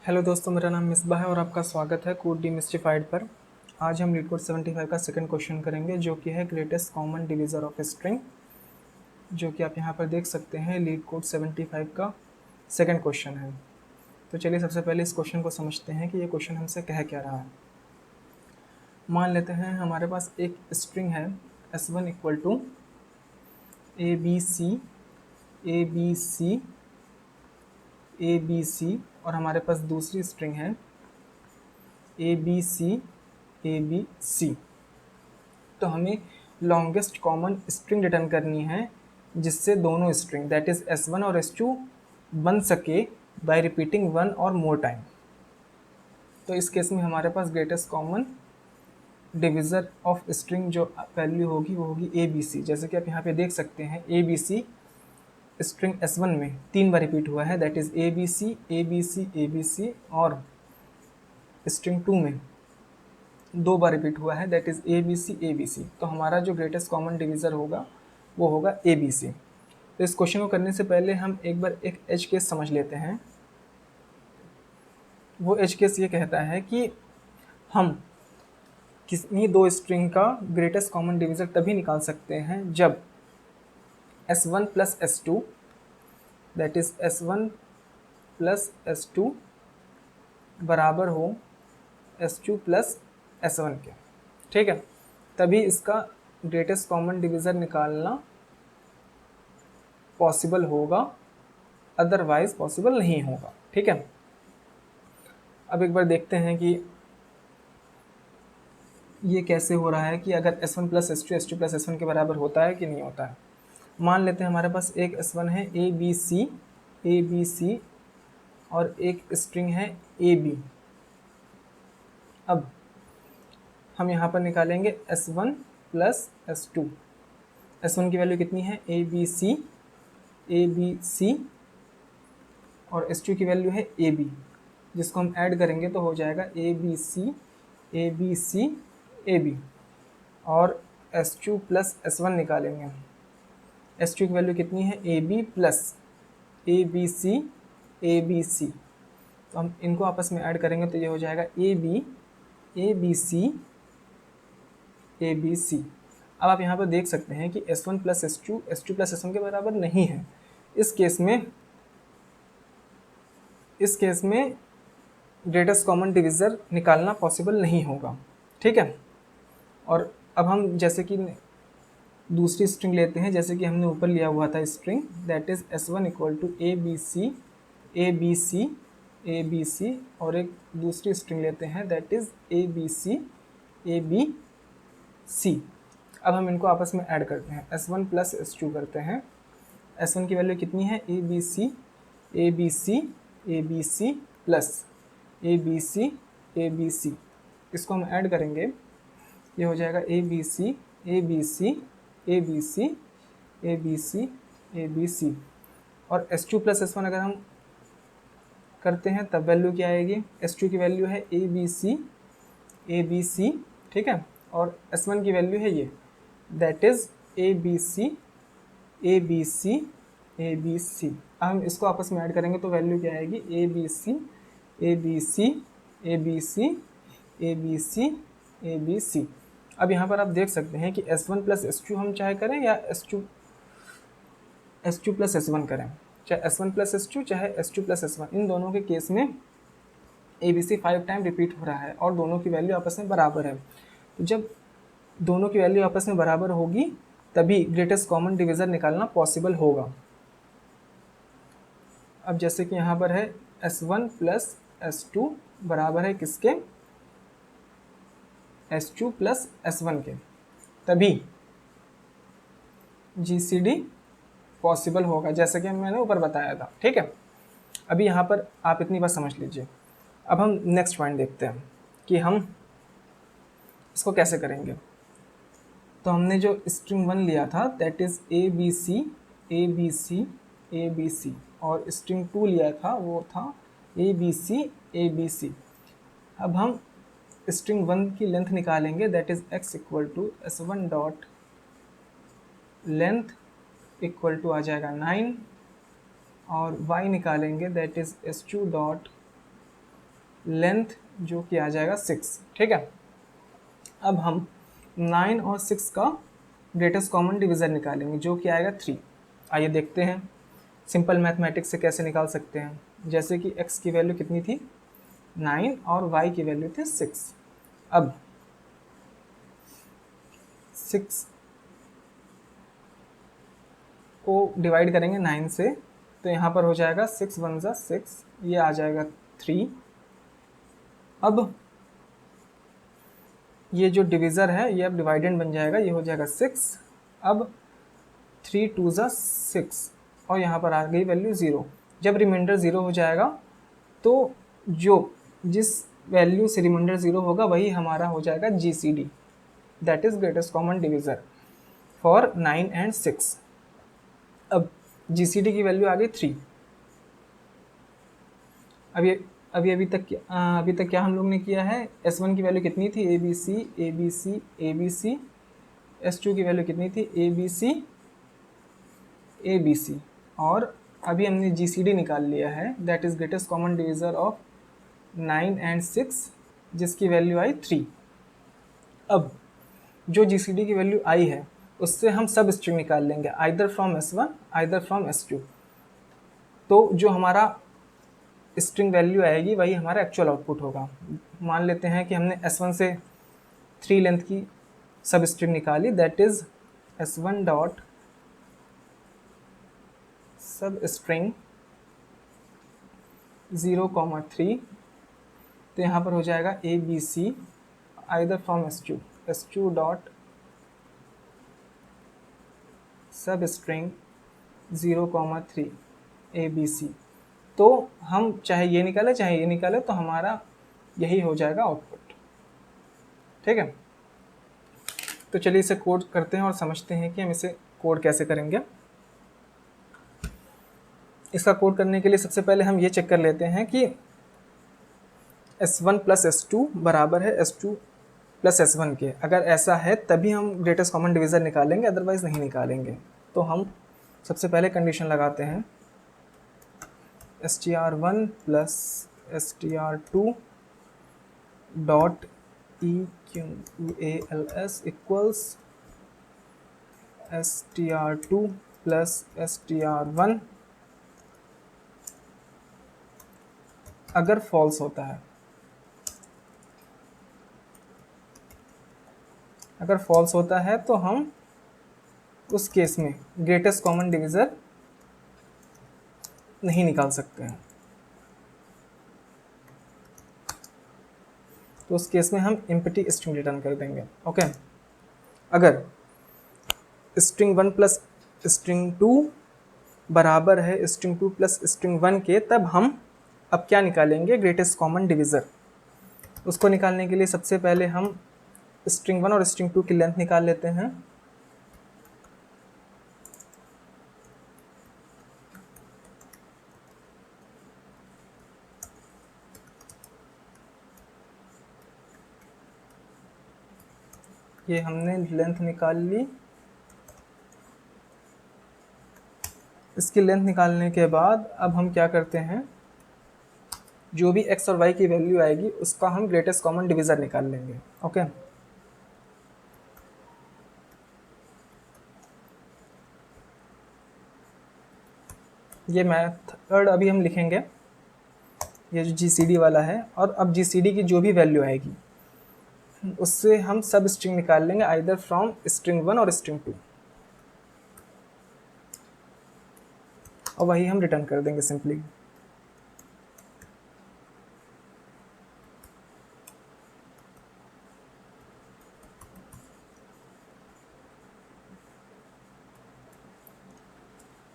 Hello दोस्तों, मेरा नाम मिसबा है और आपका स्वागत है कोड डीमिस्टिफाइड पर। आज हम लीड कोड 75 का सेकंड क्वेश्चन करेंगे, जो कि है greatest common divisor of string, जो कि आप यहाँ पर देख सकते हैं। लीड कोड 75 का सेकंड क्वेश्चन है। तो चलिए सबसे पहले इस क्वेश्चन को समझते हैं कि ये क्वेश्चन हमसे कह क्या रहा है। मान लेते हैं हमारे पास एक स्ट्रिंग है S1 equal to ABC ABC ABC, और हमारे पास दूसरी स्ट्रिंग है ABC ABC। तो हमें लॉन्गेस्ट कॉमन स्ट्रिंग रिटर्न करनी है जिससे दोनों स्ट्रिंग दैट इज S1 और S2 बन सके बाय रिपीटिंग वन और मोर टाइम। तो इस केस में हमारे पास greatest common divisor of string जो वैल्यू होगी वो होगी ABC। जैसे कि आप यहाँ पे देख सकते हैं ABC स्ट्रिंग S1 में 3 बार रिपीट हुआ है, that is ABC ABC ABC, और स्ट्रिंग 2 में 2 बार रिपीट हुआ है, दैट इज ABC ABC। तो हमारा जो ग्रेटेस्ट कॉमन डिविज़र होगा वो होगा ABC। तो इस क्वेश्चन को करने से पहले हम एक बार एक एज केस समझ लेते हैं। वो एज केस ये कहता है कि हम किसी दो स्ट्रिंग का ग्रेटेस्ट कॉमन डिविज़र तभी निकाल सकते हैं जब S1 plus S2 that is S1 plus S2 बराबर हो S2 प्लस S1 के। ठीक है, तभी इसका ग्रेटेस्ट कॉमन डिविज़र निकालना पॉसिबल होगा, अदरवाइज पॉसिबल नहीं होगा। ठीक है, अब एक बार देखते हैं कि ये कैसे हो रहा है कि अगर S1 plus S2 S2 plus S1 के बराबर होता है कि नहीं होता है। मान लेते हैं हमारे पास एक S1 है ABC और एक स्ट्रिंग है AB। अब हम यहाँ पर निकालेंगे S1 प्लस S2। S1 की वैल्यू कितनी है ABC और S2 की वैल्यू है AB, जिसको हम ऐड करेंगे तो हो जाएगा ABC AB, और S2 प्लस S1 निकालेंगे। S2 की वैल्यू कितनी है AB प्लस ABC। तो हम इनको आपस में ऐड करेंगे तो ये हो जाएगा ABC। अब आप यहाँ पर देख सकते हैं कि S1 plus S2 plus S1 के बराबर नहीं है। इस केस में ग्रेटेस्ट कॉमन डिविज़र निकालना पॉसिबल नहीं होगा। ठीक है, और अब हम जैसे कि दूसरी स्ट्रिंग लेते हैं, जैसे कि हमने ऊपर लिया हुआ था string that is S1 equal to ABC और एक दूसरी स्ट्रिंग लेते हैं दैट इज ABC। अब हम इनको आपस में ऐड करते हैं, S1 प्लस S2 करते हैं। S1 की वैल्यू कितनी है ABC प्लस ABC। इसको हम ऐड करेंगे, ये हो जाएगा ABC और S2 प्लस S1 अगर हम करते हैं तब वैल्यू क्या आएगी। S2 की वैल्यू है ABC, ठीक है, और S1 की वैल्यू है ये दैट इज ABC। अब हम इसको आपस में ऐड करेंगे तो वैल्यू क्या आएगी ABC। अब यहाँ पर आप देख सकते हैं कि S1 प्लस S2 हम चाहे करें या S2 प्लस S1 करें, चाहे S1 प्लस S2 चाहे S2 प्लस S1, इन दोनों के केस में ABC 5 टाइम रिपीट हो रहा है और दोनों की वैल्यू आपस में बराबर है। तो जब दोनों की वैल्यू आपस में बराबर होगी तभी ग्रेटेस्ट कॉमन डिविज़र निकालना पॉसिबल होगा। अब जैसे कि यहाँ पर है S1 प्लस S2 बराबर है किसके, S2 प्लस S1 के, तभी GCD पॉसिबल होगा, जैसे कि मैंने ऊपर बताया था। ठीक है, अभी यहाँ पर आप इतनी बात समझ लीजिए। अब हम नेक्स्ट पॉइंट देखते हैं कि हम इसको कैसे करेंगे। तो हमने जो स्ट्रिंग 1 लिया था दैट इज ABC और स्ट्रिंग 2 लिया था वो था ABC। अब हम स्ट्रिंग 1 की लेंथ निकालेंगे that is x equal to S1 dot length equal to आ जाएगा 9, और y निकालेंगे that is S2 dot length जो कि आ जाएगा 6, ठीक है। अब हम 9 और 6 का ग्रेटेस्ट कॉमन डिवीज़र निकालेंगे जो कि आएगा 3। आइए देखते हैं सिंपल मैथमेटिक्स से कैसे निकाल सकते हैं। जैसे कि x की वैल्यू कितनी थी 9 और y की वैल्यू थी 6। अब 6 को डिवाइड करेंगे 9 से, तो यहाँ पर हो जाएगा 6 1 जा 6, ये आ जाएगा 3। अब ये जो डिवीज़र है ये अब डिवाइडेंड बन जाएगा, ये हो जाएगा 6। अब 3 2 जा 6 और यहाँ पर आ गई वैल्यू 0। जब रिमाइंडर 0 हो जाएगा तो जो जिस वैल्यू से रिमाइंडर 0 होगा वही हमारा हो जाएगा GCD, that is greatest common divisor for 9 and 6। अब GCD की वैल्यू आ गई 3। अभी तक क्या हम लोग ने किया है, S1 की वैल्यू कितनी थी ABC ABC ABC, S2 की वैल्यू कितनी थी ABC ABC, और अभी हमने GCD निकाल लिया है, that is greatest common divisor of 9 and 6 जिसकी वैल्यू आई 3। अब जो GCD की वैल्यू आई है उससे हम सब स्ट्रिंग निकाल लेंगे, either from S1 either from S2। तो जो हमारा स्ट्रिंग वैल्यू आएगी वही हमारा एक्चुअल आउटपुट होगा। मान लेते हैं कि हमने S1 से 3 लेंथ की सब स्ट्रिंग निकाली, दैट इज S1 डॉट सब स्ट्रिंग 0,3। तो यहाँ पर हो जाएगा ABC either from S2 dot सब स्ट्रिंग 0,3 ABC। तो हम चाहे ये निकाले चाहे ये निकाले तो हमारा यही हो जाएगा आउटपुट, ठीक है। तो चलिए इसे कोड करते हैं और समझते हैं कि हम इसे कोड कैसे करेंगे। इसका कोड करने के लिए सबसे पहले हम ये चेक कर लेते हैं कि S1 प्लस S2 बराबर है S2 प्लस S1 के। अगर ऐसा है तभी हम ग्रेटेस्ट कॉमन डिवीज़र निकालेंगे, अदरवाइज नहीं निकालेंगे। तो हम सबसे पहले कंडीशन लगाते हैं str1 plus str2 dot equals equals str2 plus str1 अगर फॉल्स होता है। अगर फॉल्स होता है तो हम उस केस में ग्रेटेस्ट कॉमन डिवीज़र नहीं निकाल सकते हैं। तो उस केस में हम एम्प्टी स्ट्रिंग रिटर्न कर देंगे, ओके। अगर स्ट्रिंग 1 प्लस स्ट्रिंग 2 बराबर है स्ट्रिंग 2 प्लस स्ट्रिंग 1 के, तब हम अब क्या निकालेंगे, ग्रेटेस्ट कॉमन डिवीज़र। उसको निकालने के लिए सबसे पहले हम स्ट्रिंग 1 और स्ट्रिंग 2 की लेंथ निकाल लेते हैं। ये हमने लेंथ निकाल ली। इसकी लेंथ निकालने के बाद अब हम क्या करते हैं, जो भी x और y की वैल्यू आएगी उसका हम ग्रेटेस्ट कॉमन डिवीज़र निकाल लेंगे, ओके। ये मेथड अभी हम लिखेंगे, ये जो GCD वाला है। और अब GCD की जो भी वैल्यू आएगी उससे हम सब स्ट्रिंग निकाल लेंगे, आइदर फ्रॉम स्ट्रिंग 1 और स्ट्रिंग 2, और वही हम रिटर्न कर देंगे सिंपली।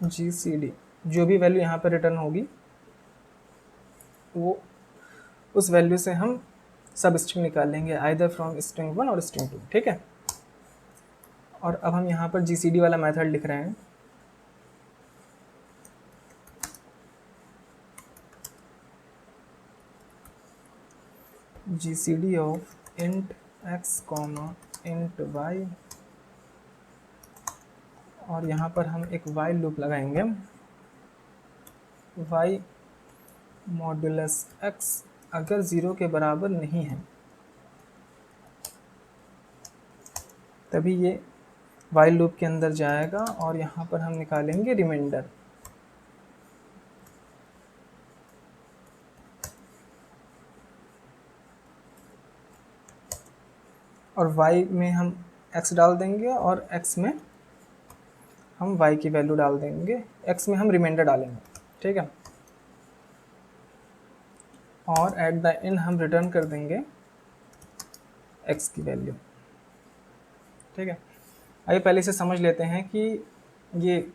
GCD जो भी वैल्यू यहाँ पर रिटर्न होगी वो उस वैल्यू से हम सब स्ट्रिंग निकाल लेंगे, आइदर फ्रॉम स्ट्रिंग 1 और स्ट्रिंग 2, ठीक है। और अब हम यहाँ पर GCD वाला मेथड लिख रहे हैं। GCD of int x, int y, और यहाँ पर हम एक while लूप लगाएंगे, y मॉड्यूलस x अगर 0 के बराबर नहीं है तभी ये वाइल लूप के अंदर जाएगा और यहाँ पर हम निकालेंगे रिमाइंडर। और y में हम x डाल देंगे और x में हम y की वैल्यू डाल देंगे, x में हम रिमाइंडर डालेंगे, ठीक है। और एट द एंड हम रिटर्न कर देंगे x की वैल्यू, ठीक है। आइए पहले से समझ लेते हैं कि ये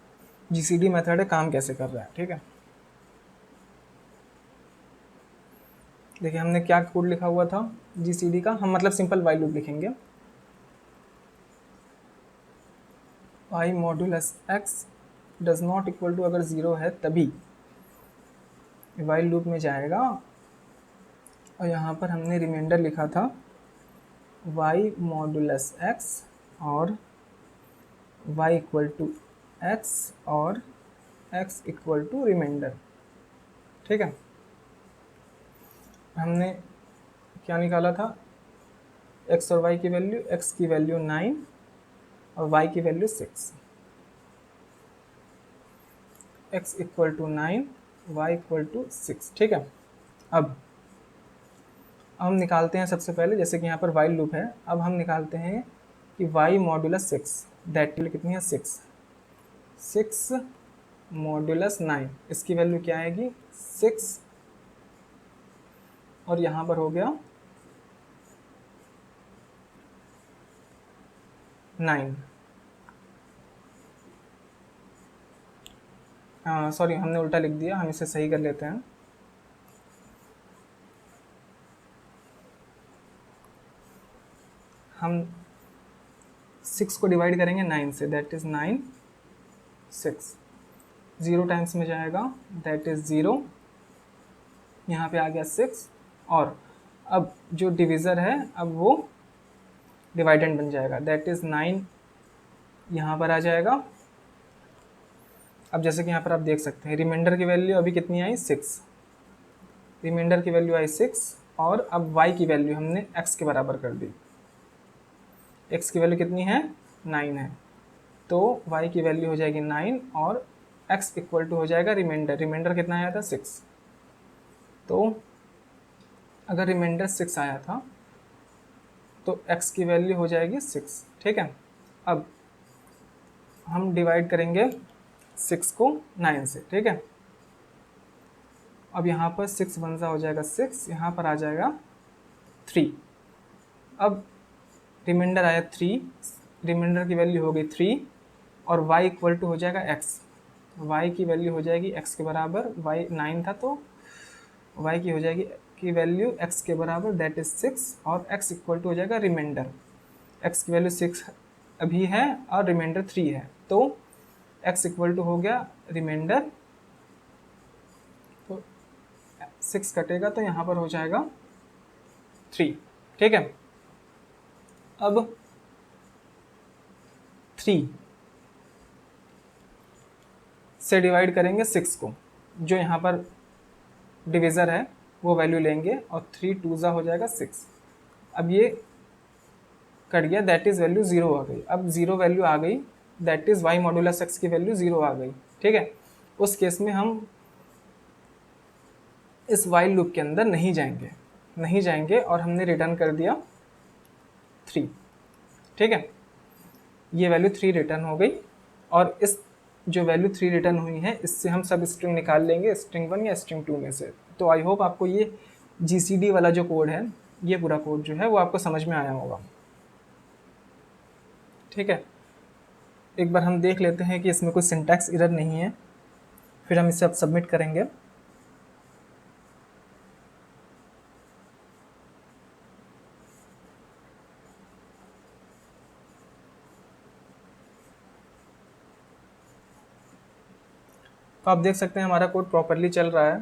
जीसीडी मेथड है काम कैसे कर रहा है, ठीक है। देखिए हमने क्या कोड लिखा हुआ था जीसीडी का, हम मतलब सिंपल वाइल लूप लिखेंगे। y modulus x does not equal to, अगर 0 है तभी वाइल लूप में जाएगा और यहाँ पर हमने रिमाइंडर लिखा था y मॉड्यूलस x और y इक्वल टू x और x इक्वल टू रिमाइंडर, ठीक है। हमने क्या निकाला था, x और y की वैल्यू, x की वैल्यू 9 और y की value 6, x equal to 9 y equal to 6, ठीक है। अब हम निकालते हैं सबसे पहले, जैसे कि यहाँ पर वाइल लूप है, अब हम निकालते हैं कि y मॉड्यूलस 6 दैट कितनी है 6 मॉड्यूलस 9, इसकी वैल्यू क्या आएगी 6 और यहाँ पर हो गया 9। सॉरी हमने उल्टा लिख दिया, हम इसे सही कर लेते हैं। हम 6 को डिवाइड करेंगे 9 से, दैट इज 9 6, 0 टाइम्स में जाएगा दैट इज 0, यहाँ पे आ गया 6 और अब जो डिविज़र है अब वो डिवाइडेंड बन जाएगा, दैट इज 9 यहाँ पर आ जाएगा। अब जैसे कि यहाँ पर आप देख सकते हैं रिमाइंडर की वैल्यू अभी कितनी आई 6, रिमाइंडर की वैल्यू आई 6 और अब y की वैल्यू हमने x के बराबर कर दी, x की वैल्यू कितनी है 9 है, तो y की वैल्यू हो जाएगी 9 और x इक्वल टू हो जाएगा रिमाइंडर, रिमाइंडर कितना आया था 6, तो अगर रिमाइंडर 6 आया था तो x की वैल्यू हो जाएगी 6, ठीक है। अब हम डिवाइड करेंगे 6 को 9 से, ठीक है। अब यहाँ पर 6 बनसा हो जाएगा 6, यहाँ पर आ जाएगा 3, अब रिमाइंडर आया 3, रिमाइंडर की वैल्यू हो गई 3 और y इक्वल टू हो जाएगा x, y की वैल्यू हो जाएगी x के बराबर, y 9 था तो y की हो जाएगी की वैल्यू x के बराबर दैट इज 6 और x इक्वल टू हो जाएगा रिमाइंडर, x की वैल्यू 6 अभी है और रिमाइंडर 3 है, तो x इक्वल टू हो गया रिमाइंडर, तो 6 कटेगा तो यहाँ पर हो जाएगा 3, ठीक है। अब 3 से डिवाइड करेंगे 6 को, जो यहाँ पर डिविज़र है वो वैल्यू लेंगे और 3 2 हो जाएगा 6, अब ये कट गया दैट इज़ वैल्यू 0 आ गई, अब 0 वैल्यू आ गई that is y modulus x की वैल्यू 0 आ गई, ठीक है। उस केस में हम इस वाइल लूप के अंदर नहीं जाएंगे और हमने रिटर्न कर दिया 3, ठीक है। ये वैल्यू 3 रिटर्न हो गई और इस जो वैल्यू 3 रिटर्न हुई है इससे हम सब स्ट्रिंग निकाल लेंगे स्ट्रिंग 1 या स्ट्रिंग 2 में से। तो आई होप आपको ये जीसीडी वाला जो कोड है, ये पूरा कोड जो है वो आपको समझ में आया होगा, ठीक है। एक बार हम देख लेते हैं कि इसमें कोई सिंटैक्स एरर नहीं है, फिर हम इसे अब सबमिट करेंगे। तो आप देख सकते हैं हमारा कोड प्रॉपरली चल रहा है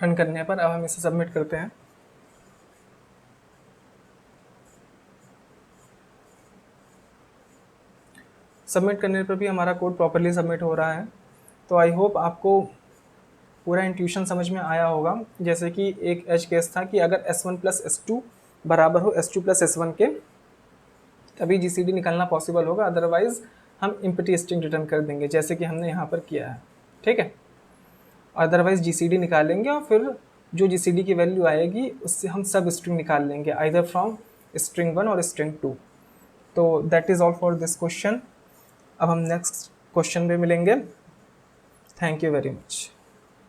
रन करने पर। अब हम इसे सबमिट करते हैं। सबमिट करने पर भी हमारा कोड प्रॉपरली सबमिट हो रहा है। तो आई होप आपको पूरा इंट्यूशन समझ में आया होगा। जैसे कि एक एज केस था कि अगर S1 प्लस S2 बराबर हो S2 प्लस S1 के, तभी GCD निकालना पॉसिबल होगा, अदरवाइज हम इम्पटी स्ट्रिंग रिटर्न कर देंगे, जैसे कि हमने यहाँ पर किया है। ठीक है, अदरवाइज GCD निकालेंगे और फिर जो GCD की वैल्यू आएगी उससे हम सब स्ट्रिंग निकाल लेंगे, आइदर फ्रॉम स्ट्रिंग 1 और स्ट्रिंग 2। तो that is all for this question. अब हम नेक्स्ट क्वेश्चन पे मिलेंगे। Thank you very much.